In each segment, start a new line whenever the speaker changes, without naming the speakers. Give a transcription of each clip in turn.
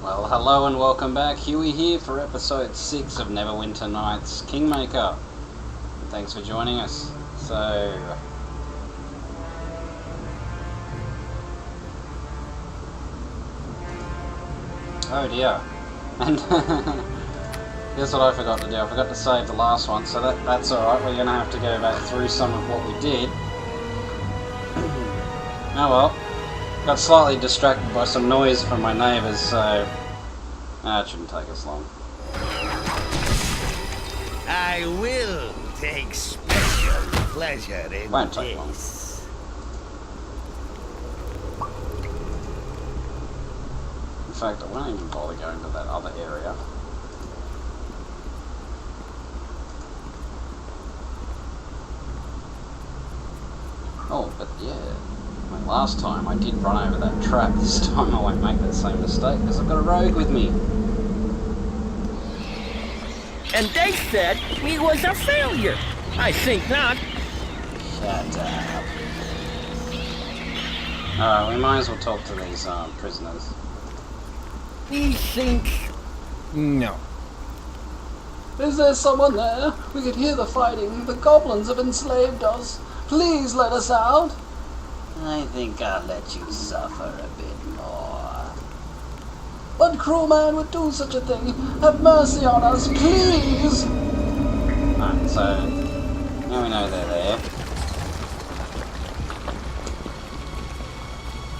Well, hello and welcome back. Huey here for episode 6 of Neverwinter Nights Kingmaker. Thanks for joining us. So... oh dear. And here's what I forgot to do. I forgot to save the last one, so that's alright. We're going to have to go back through some of what we did. Oh well. Got slightly distracted by some noise from my neighbours, so it shouldn't take us long.
I will take special pleasure in
Won't take long.
this.
In fact, I won't even bother going to that other area. Oh, but yeah. Last time I did run over that trap. This time I won't make that same mistake because I've got a rogue with me.
And they said he was a failure. I think not.
Shut up. Alright, we might as well talk to these prisoners.
We think... no.
Is there someone there? We could hear the fighting. The goblins have enslaved us. Please let us out.
I think I'll let you suffer a bit more.
What cruel man would do such a thing? Have mercy on us, please!
Alright, so now we know they're there.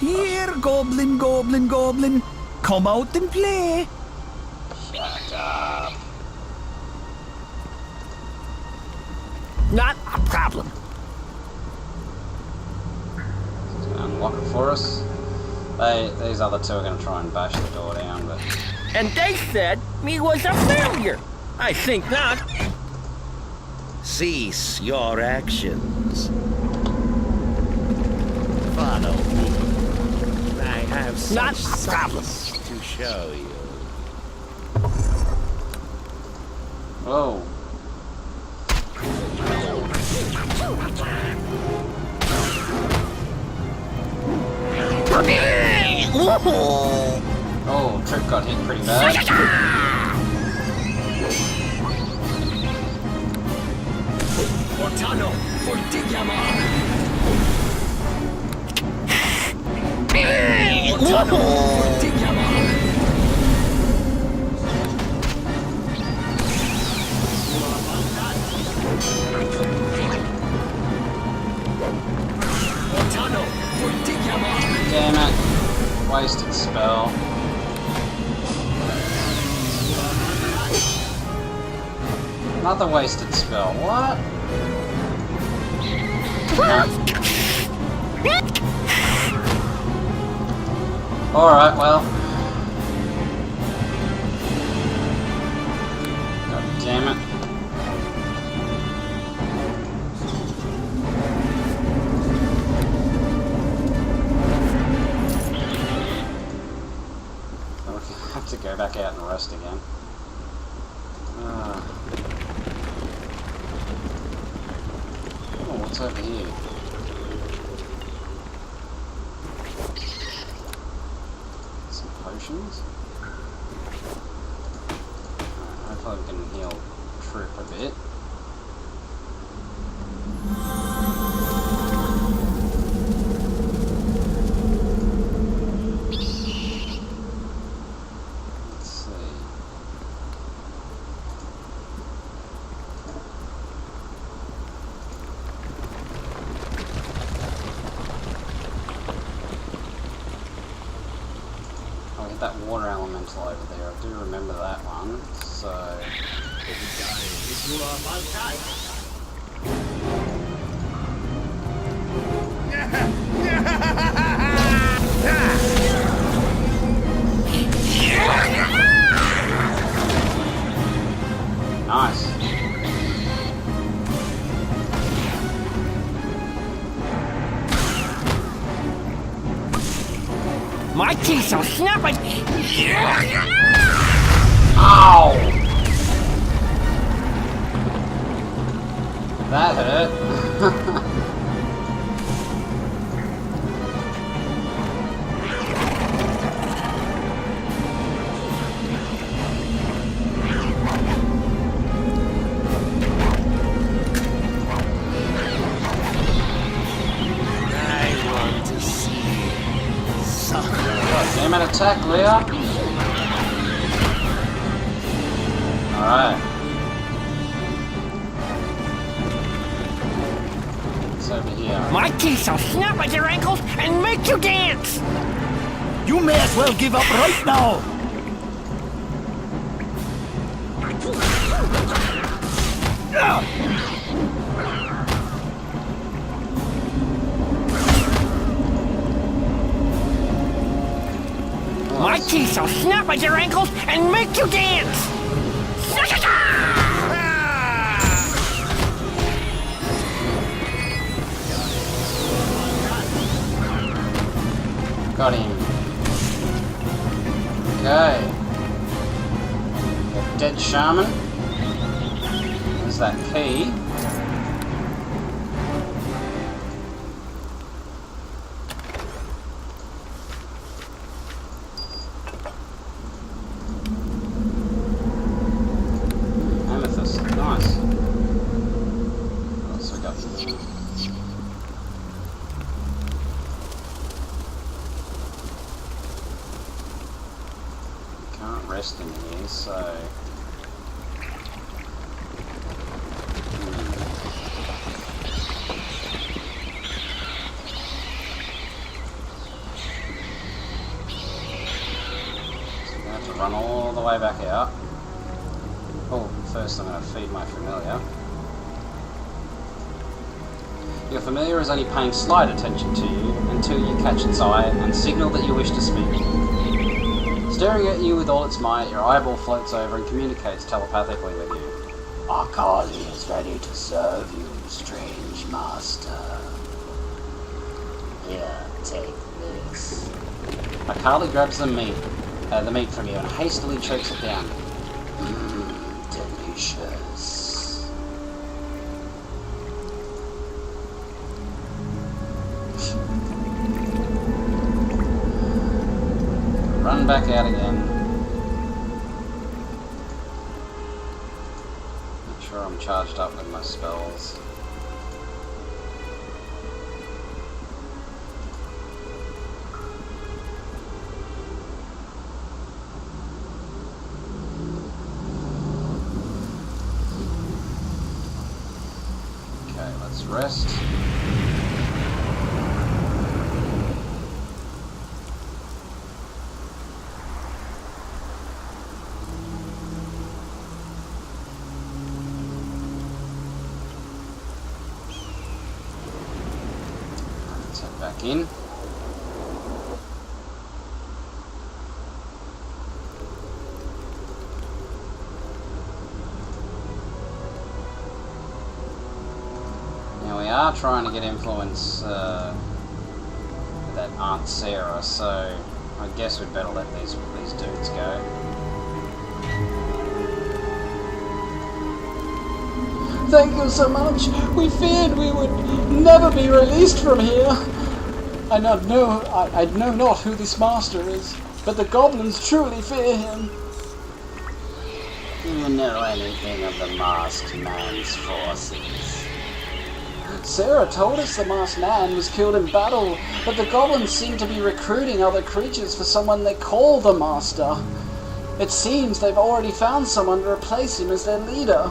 Here, goblin, goblin, goblin. Come out and play.
Shut up.
Not a problem.
Unlock it for us. These other two are going to try and bash the door down, but...
And they said he was a failure. I think not.
Cease your actions. Follow me. I have
Not
such
a problem.
sights to show you.
Whoa. Oh, Trip got hit pretty bad.
Portano, Fortigiamo. Portano, Fortigiamo. Portano, Fortigiamo.
Damn it. Wasted spell. Another wasted spell. What? Alright, well. God damn it. To go back out and rest again. Oh, what's over here? Some potions? Hopefully we can heal Trip a bit. That water elemental over there, I do remember that one, so... Nice.
My teeth are snapping.
Ow! That hurt. God damn it, attack, Leah! Alright. It's over here.
My teeth shall snap at your ankles and make you dance!
You may as well give up right now.
My teeth shall snap at your ankles and make you dance!
Got him. Okay. Dead shaman. There's that key. Amethyst. Nice. What else we got? Can't rest in here, so... So I'm going to have to run all the way back out. Oh, first I'm going to feed my familiar. Your familiar is only paying slight attention to you until you catch its eye and signal that you wish to speak. Staring at you with all its might, your eyeball floats over and communicates telepathically with you.
Akali is ready to serve you, strange master. Here, take this.
Akali grabs the meat from you and hastily chokes it down.
Delicious.
Run back out again. Make sure I'm charged up with my spells. Okay, let's rest. Let's head back in. Now we are trying to get influence with that Aunt Sarah, so I guess we'd better let these dudes go.
Thank you so much. We feared we would never be released from here. I know not who this master is, but the goblins truly fear him.
Do you know anything of the masked man's forces?
Sarah told us the masked man was killed in battle, but the goblins seem to be recruiting other creatures for someone they call the master. It seems they've already found someone to replace him as their leader.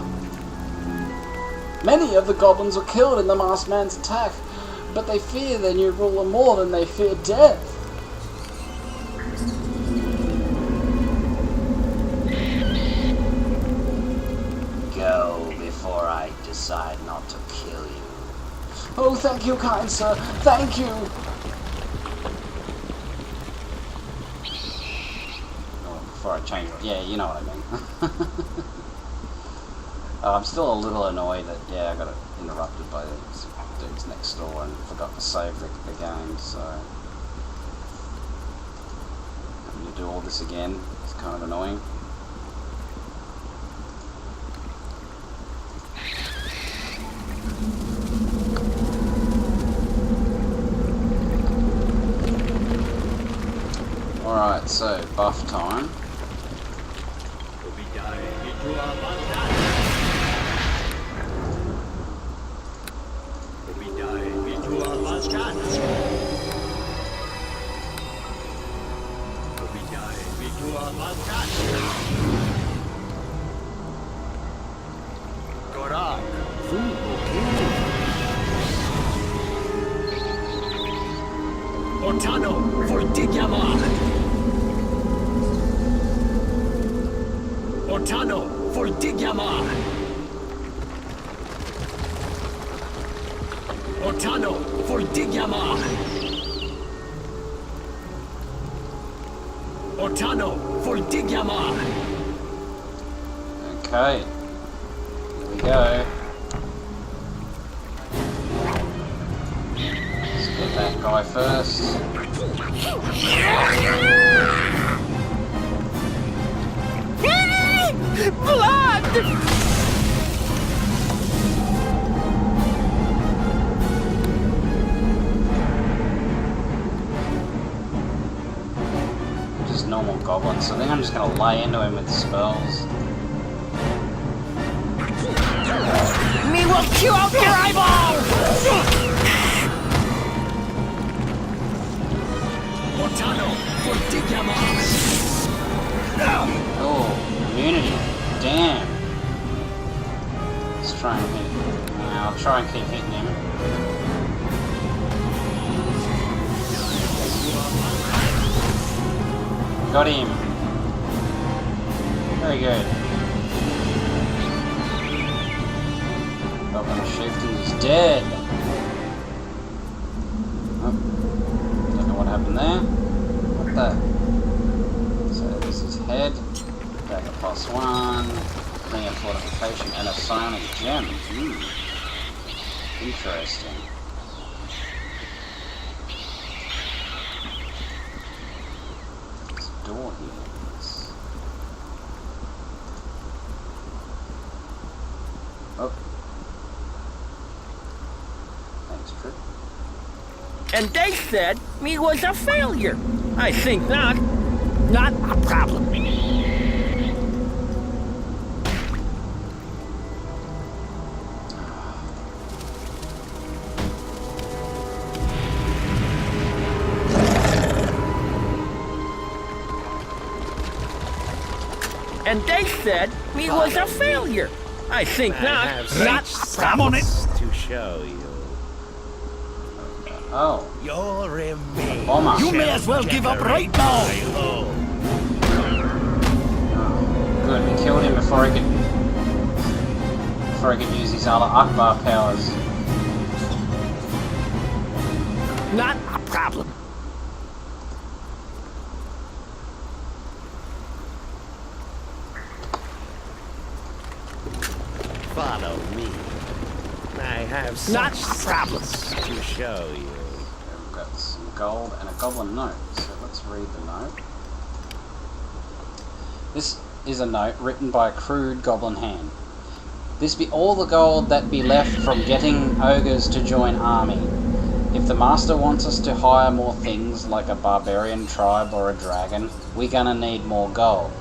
Many of the goblins were killed in the masked man's attack, but they fear their new ruler more than they fear death.
Go before I decide not to kill you.
Oh, thank you, kind sir. Thank you.
Oh, before I change it. Yeah, you know what I mean. I'm still a little annoyed that, I got interrupted by these dudes next door and forgot to save the game, so... having to do all this again, it's kind of annoying. Alright, so, buff time.
You are untouched. Gorak. Ortano for Digyama. Ortano for Digyama. Ortano for Digyama. Ortano for Digyama.
Okay. Here we go. Let's get that guy first.
Blood!
Just normal goblins, so I think I'm just gonna lay into him with spells.
Me will chew out your eyeballs! Ortano for Digyama.
Oh, immunity. Damn. Let's try and hit him. Yeah, I'll try and keep hitting him. Got him. Very good. Goblin shifting is dead. Oh. Don't know what happened there. What the? So this is head. Dagger +1. Bring a fortification and a psionic gem. Interesting. Door here. Oh. Thanks, Trip.
And they said me was a failure. I think not. Not a problem. And they said me was a failure. I think
I
not.
have
Not
such
I'm on it.
sights to show you.
Oh,
Your remains.
bomber.
You may as well give up right now.
Oh, good, we killed him before he could use his other Akbar powers.
Not a problem.
Follow me. I have
Not
such
a problem.
sights to show you.
We've got some gold and a goblin note, so let's read the note. This is a note written by a crude goblin hand. This be all the gold that be left from getting ogres to join army. If the master wants us to hire more things like a barbarian tribe or a dragon, we gonna need more gold.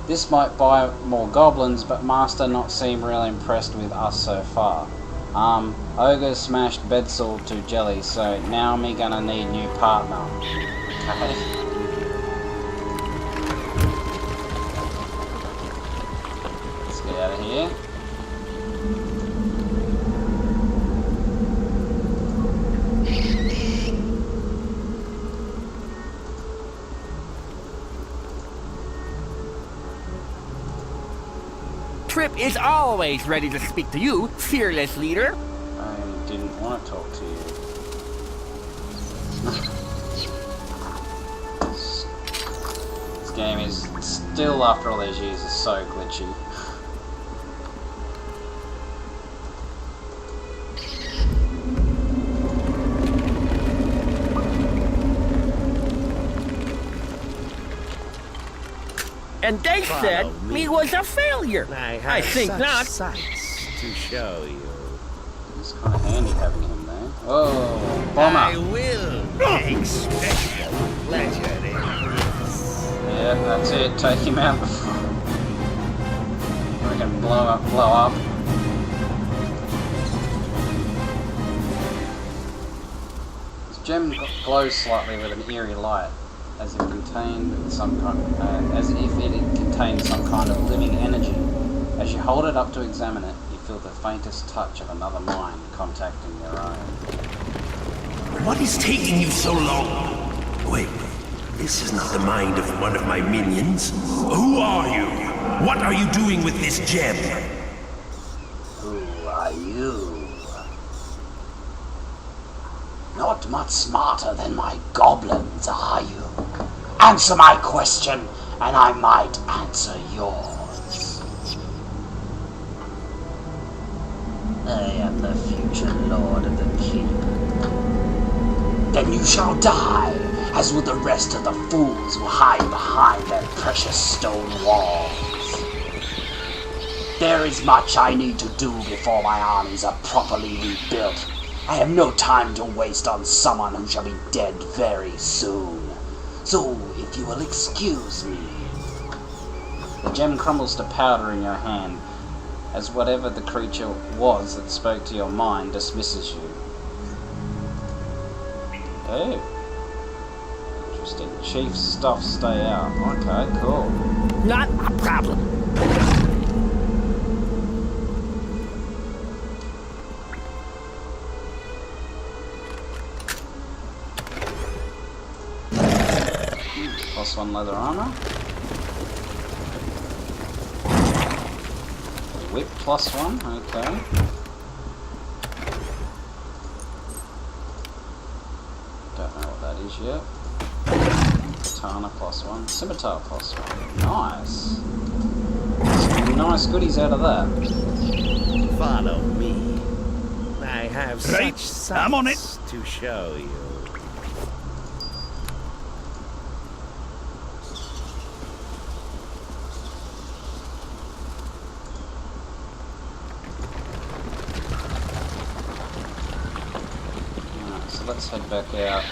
This might buy more goblins, but master not seem real impressed with us so far. Ogres smashed Bedsall to jelly, so now me gonna need new partner. Okay. Let's get out of here.
Trip is always ready to speak to you, fearless leader.
I didn't want to talk to you. This game is still, after all these years, is so glitchy.
And they said
Follow
me
me.
was a failure. I think
such
not.
sights to show you.
It's kind of handy having him there. Oh,
I
bomber!
will take special pleasure in this.
Yeah, that's it. Take him out before we can blow up. This gem glows slightly with an eerie light. as if it contained some kind of living energy. As you hold it up to examine it, you feel the faintest touch of another mind contacting your own.
What is taking you so long? Wait, this is not the mind of one of my minions. Who are you? What are you doing with this gem?
Who are you? Not much smarter than my goblins, are you? Answer my question, and I might answer yours. I am the future lord of the keep. Then you shall die, as will the rest of the fools who hide behind their precious stone walls. There is much I need to do before my armies are properly rebuilt. I have no time to waste on someone who shall be dead very soon. So, if you will excuse me.
The gem crumbles to powder in your hand, as whatever the creature was that spoke to your mind dismisses you. Oh. Interesting. Chief stuff, stay out. Okay, cool.
Not a problem.
+1 leather armor. Whip +1, okay. Don't know what that is yet. Katana +1, scimitar +1. Nice. Some nice goodies out of that.
Follow me. I have
Right,
such
I'm on it.
sights to show you.
Let's head back out.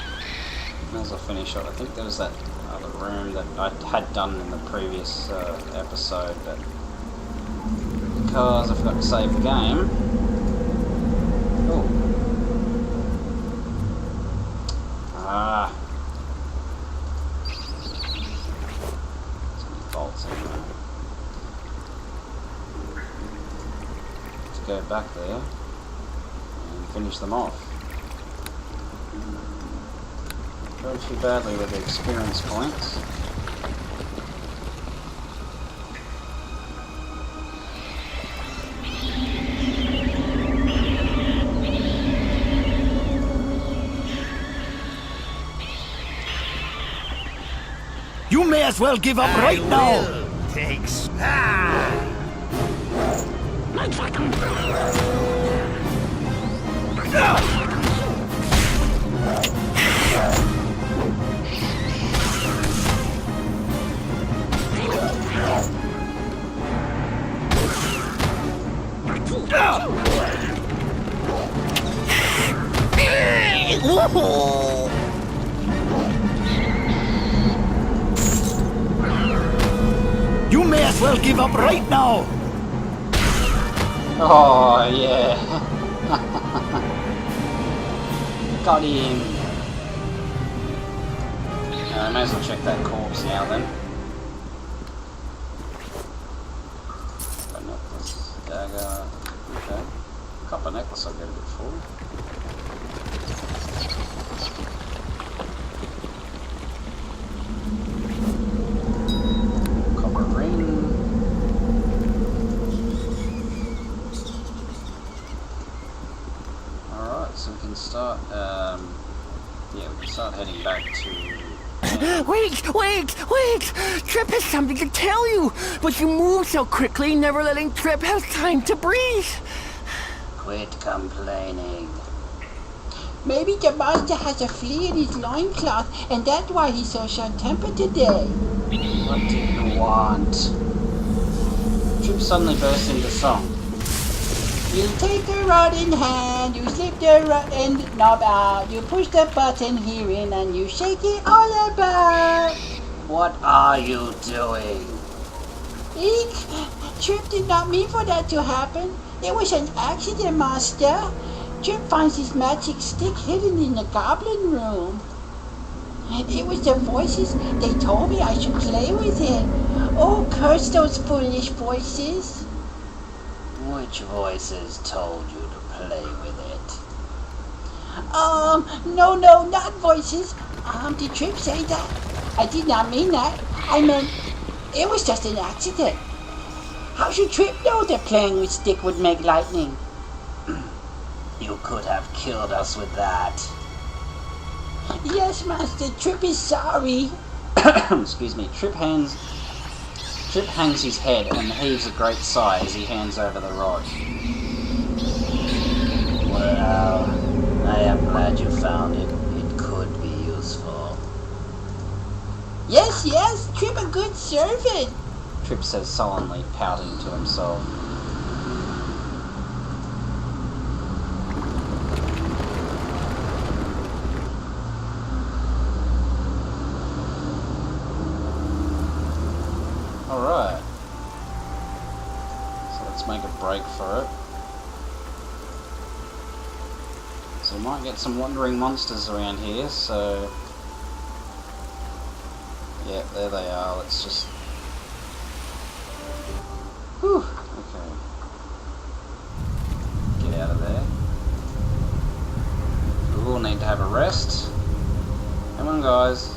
May as well finish up. I think there was that other room that I had done in the previous episode, but because I forgot to save the game. Oh. Ah. Some bolts in there. Let's go back there and finish them off. Going too badly with the experience points.
You may as well give up right now.
Takes.
You may as well give up right now.
Oh, yeah. Got him. I may as well check that corpse now then. Got a necklace, dagger. Okay. Copper necklace I'll get a bit full. Copper ring. Alright, so we can start, yeah, we can start heading back to...
Wait! Trip has something to tell you, but you move so quickly, never letting Trip have time to breathe.
Quit complaining.
Maybe the master has a flea in his loincloth, and that's why he's so short-tempered today.
What do you want? Trip suddenly burst into song.
You take the rod in hand, you slip the end knob out, you push the button here in, and you shake it all about.
What are you doing?
Eek! Trip did not mean for that to happen. It was an accident, master. Trip finds his magic stick hidden in the goblin room.
It was the voices. They told me I should play with it. Oh, curse those foolish voices. Which voices told you to play with it? No, not voices. Did Trip say that? I did not mean that. I meant, it was just an accident. How should Trip know that playing with stick would make lightning? You could have killed us with that. Yes, Master, Trip is sorry.
Excuse me. Trip hangs his head and heaves a great sigh as he hands over the rod.
Well, I am glad you found it. It could be useful. Yes, Trip a good servant.
Trip says sullenly, pouting to himself. Alright. So let's make a break for it. So we might get some wandering monsters around here, so... yeah, there they are. Let's just... whew, okay. Get out of there. We will need to have a rest. Come on, guys.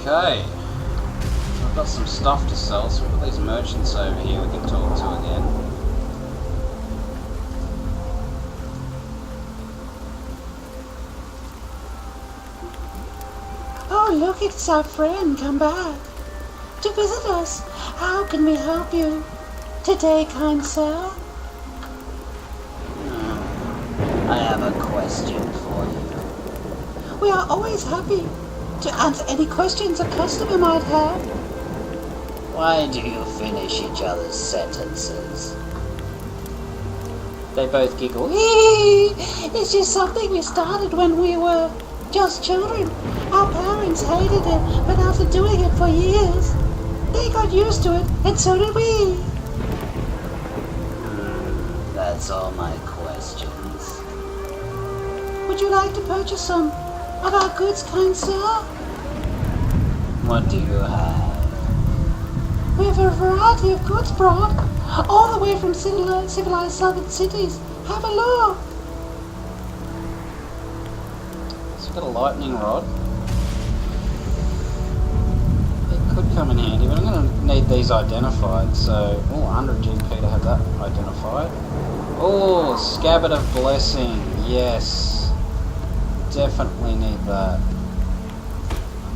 Okay, I've got some stuff to sell, so we've got these merchants over here we can talk to again.
Oh, look, it's our friend come back to visit us. How can we help you today, kind sir? I have a question for you. We are always happy to answer any questions a customer might have. Why do you finish each other's sentences?
They both giggle.
It's just something we started when we were just children. Our parents hated it, but after doing it for years, they got used to it, and so did we. That's all my questions. Would you like to purchase some of our goods, kind sir? What do you have? We have a variety of goods brought all the way from civilized southern cities. Have a look.
So we've got a lightning rod. It could come in handy, but I'm going to need these identified, so... oh, 100 GP to have that identified. Oh, Scabbard of Blessing, yes. Definitely need that.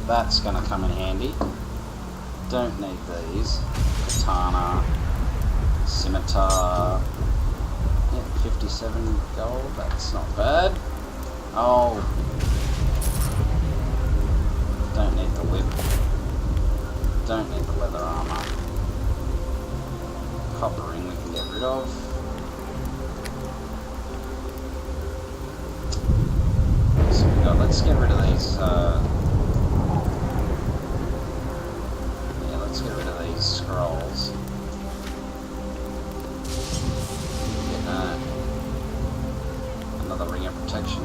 That's going to come in handy. Don't need these. Katana. Scimitar. Yeah, 57 gold. That's not bad. Oh. Don't need the whip. Don't need the leather armor. Copper ring we can get rid of. So we got, let's get rid of these, let's get rid of these scrolls. Get that. Another ring of protection.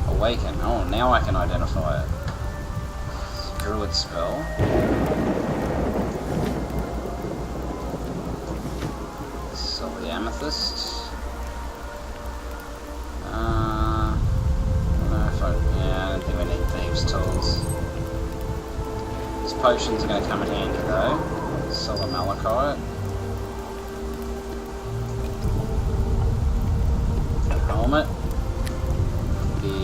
Awaken. Oh, now I can identify it. Druid spell. Sell the amethyst. I don't think we need thieves' tools. These potions are going to come in handy though. Sell the malachite. Helmet. The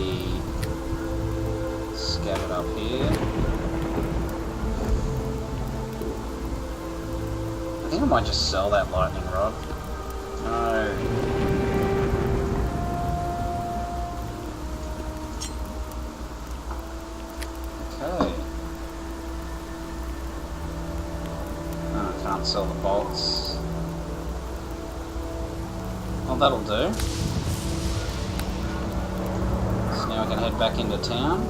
scabbard up here. I think I might just sell that lightning rod. No. Okay. Oh, I can't sell the bolts. I'll that'll do. So now I can head back into town.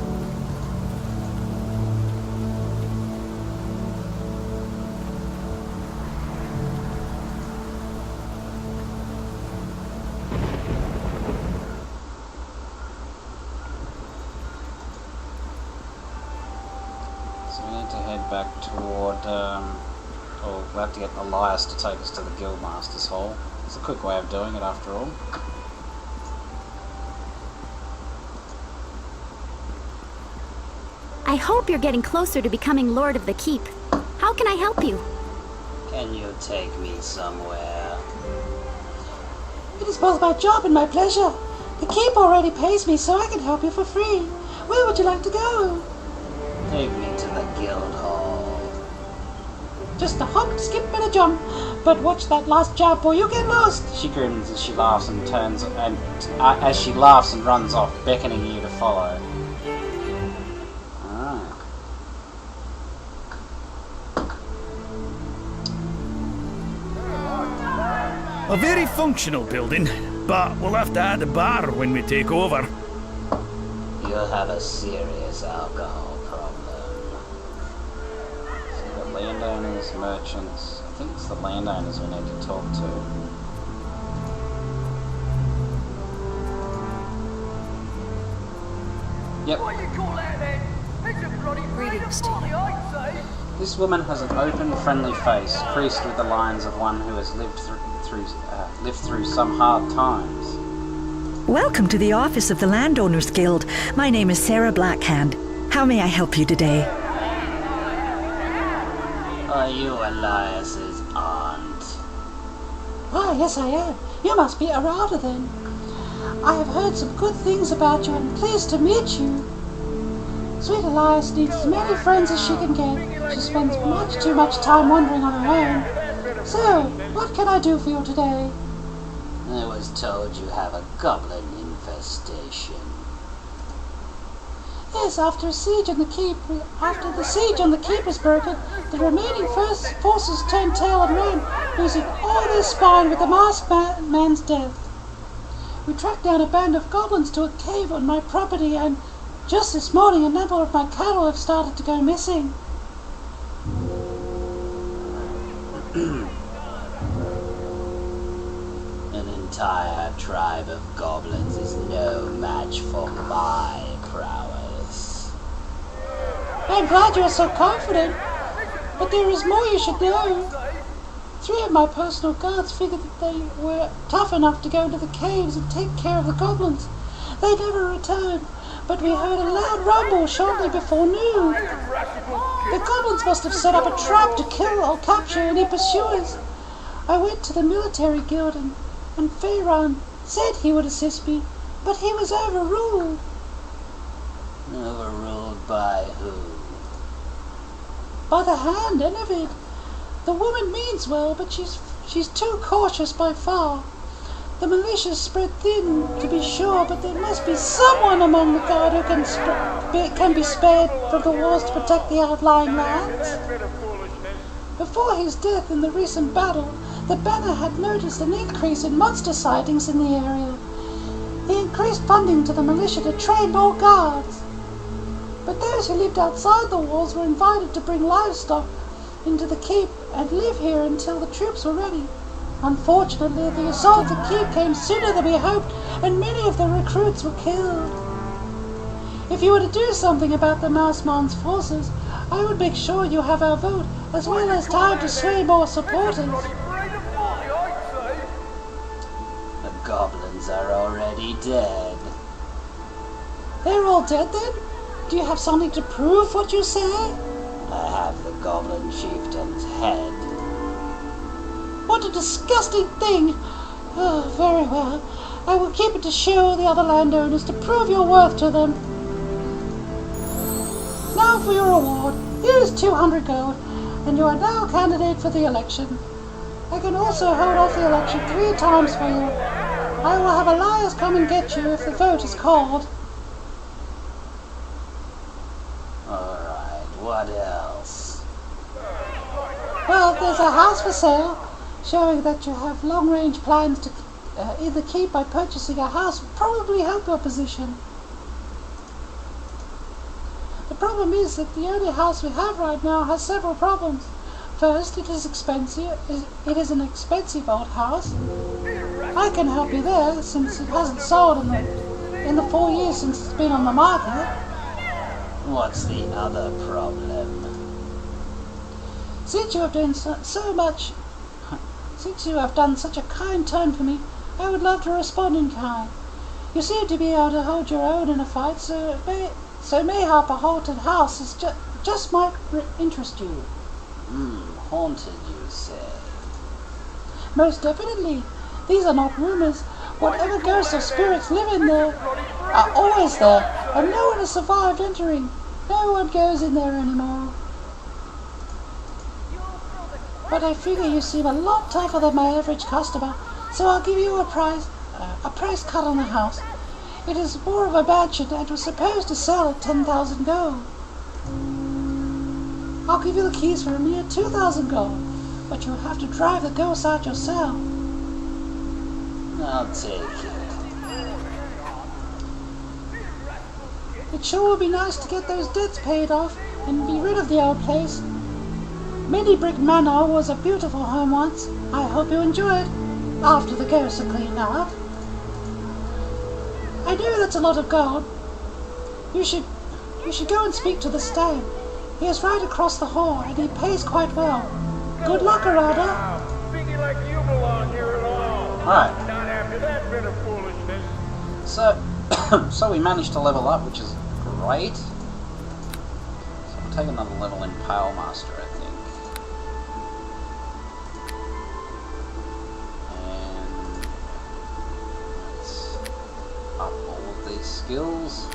So we need to head back toward, or we'll have to get Elias to take us to the Guildmaster's Hall. It's a quick way of doing it after all.
I hope you're getting closer to becoming Lord of the Keep. How can I help you?
Can you take me somewhere?
It is both my job and my pleasure. The keep already pays me, so I can help you for free. Where would you like to go?
Take me to the guild hall.
Just a hop, skip, and a jump. But watch that last jump or you'll get lost.
She grins as she laughs and turns, and as she laughs and runs off, beckoning you to follow.
A very functional building, but we'll have to add a bar when we take over.
You'll have a serious alcohol problem.
So we've got landowners, merchants. I think it's the landowners we need to talk to. Yep.
Greetings to you.
This woman has an open, friendly face, creased with the lines of one who has lived through some hard times.
Welcome to the office of the Landowners Guild. My name is Sarah Blackhand. How may I help you today?
Are you Elias's aunt?
Why, yes I am. You must be Earaldur then. I have heard some good things about you and am pleased to meet you. Sweet Elias needs as many friends as she can get. She spends much too much time wandering on her own. So, what can I do for you today?
I was told you have a goblin infestation.
Yes, after the siege on the keep was broken, the remaining forces turned tail and ran, losing all their spine with the masked man's death. We tracked down a band of goblins to a cave on my property, and just this morning a number of my cattle have started to go missing.
An entire tribe of goblins is no match for my prowess.
I'm glad you are so confident, but there is more you should know. 3 of my personal guards figured that they were tough enough to go into the caves and take care of the goblins. They never returned, but we heard a loud rumble shortly before noon. The goblins must have set up a trap to kill or capture any pursuers. I went to the military guild and Pharaoh said he would assist me, but he was overruled.
Overruled by who?
By the hand, NWN. The woman means well, but she's too cautious by far. The militia spread thin, to be sure, but there must be someone among the guard who can be spared from the wars to protect the outlying lands. Before his death in the recent battle, the banner had noticed an increase in monster sightings in the area. He increased funding to the militia to train more guards. But those who lived outside the walls were invited to bring livestock into the keep and live here until the troops were ready. Unfortunately, the assault of the keep came sooner than we hoped, and many of the recruits were killed. If you were to do something about the masked man's forces, I would make sure you have our vote, as well as time to sway more supporters.
The goblins are already dead.
They're all dead then? Do you have something to prove what you say?
I have the goblin chieftain's head.
What a disgusting thing! Oh, very well. I will keep it to show the other landowners to prove your worth to them. Now for your reward. Here is 200 gold, and you are now a candidate for the election. I can also hold off the election 3 times for you. I will have Elias come and get you if the vote is called.
Alright, what else?
Well, there's a house for sale, showing that you have long-range plans to in the keep by purchasing a house would probably help your position. The problem is that the only house we have right now has several problems. First, it is expensive. It is an expensive old house. I can help you there since it hasn't sold in the 4 years since it's been on the market.
What's the other problem?
Since you have done since you have done such a kind turn for me, I would love to respond in kind. You seem to be able to hold your own in a fight, so mayhap a haunted house just might interest you.
Haunted, you say?
Most definitely. These are not rumors. Whatever ghosts or spirits live in there are always there, and no one has survived entering. No one goes in there anymore. But I figure you seem a lot tougher than my average customer, so I'll give you a price cut on the house. It is more of a mansion and was supposed to sell at 10,000 gold. I'll give you the keys for a mere 2,000 gold, but you'll have to drive the ghosts out yourself.
I'll take it.
It sure would be nice to get those debts paid off and be rid of the old place. Mini Brick Manor was a beautiful home once. I hope you enjoy it, after the ghosts are cleaned out. I know that's a lot of gold. You should go and speak to the stag. He is right across the hall, and he pays quite well. Good luck, Earaldur.
Alright.
Not after that bit of foolishness.
So we managed to level up, which is great. So we'll take another level in Pale Master, I think. And let's up all of these skills.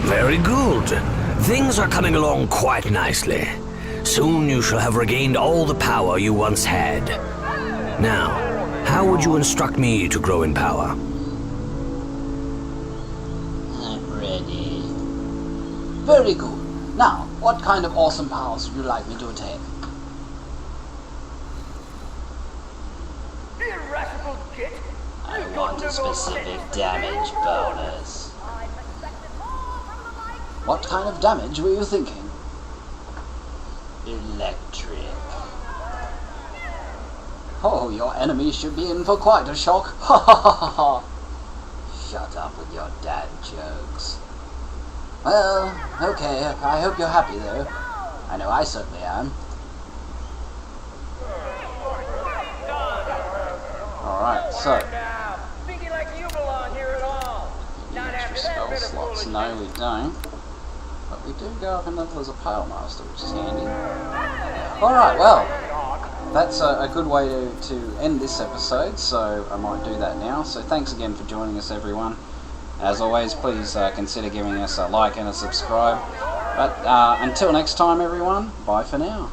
Very good. Things are coming along quite nicely. Soon you shall have regained all the power you once had. Now, how would you instruct me to grow in power?
I'm ready. Very good. Now, what kind of awesome powers would you like me to attain? I want a specific damage bonus.
What kind of damage were you thinking?
Electric.
Oh, your enemies should be in for quite a shock. Ha ha ha ha ha.
Shut up with your dad jokes.
Well, okay, I hope you're happy though. I know I certainly am. Alright, so. Any extra spell slots? No, we don't. But we do go up in level as a Pale Master, which is handy. Alright, well, that's a good way to end this episode, so I might do that now. So thanks again for joining us, everyone. As always, please consider giving us a like and a subscribe. But until next time, everyone, bye for now.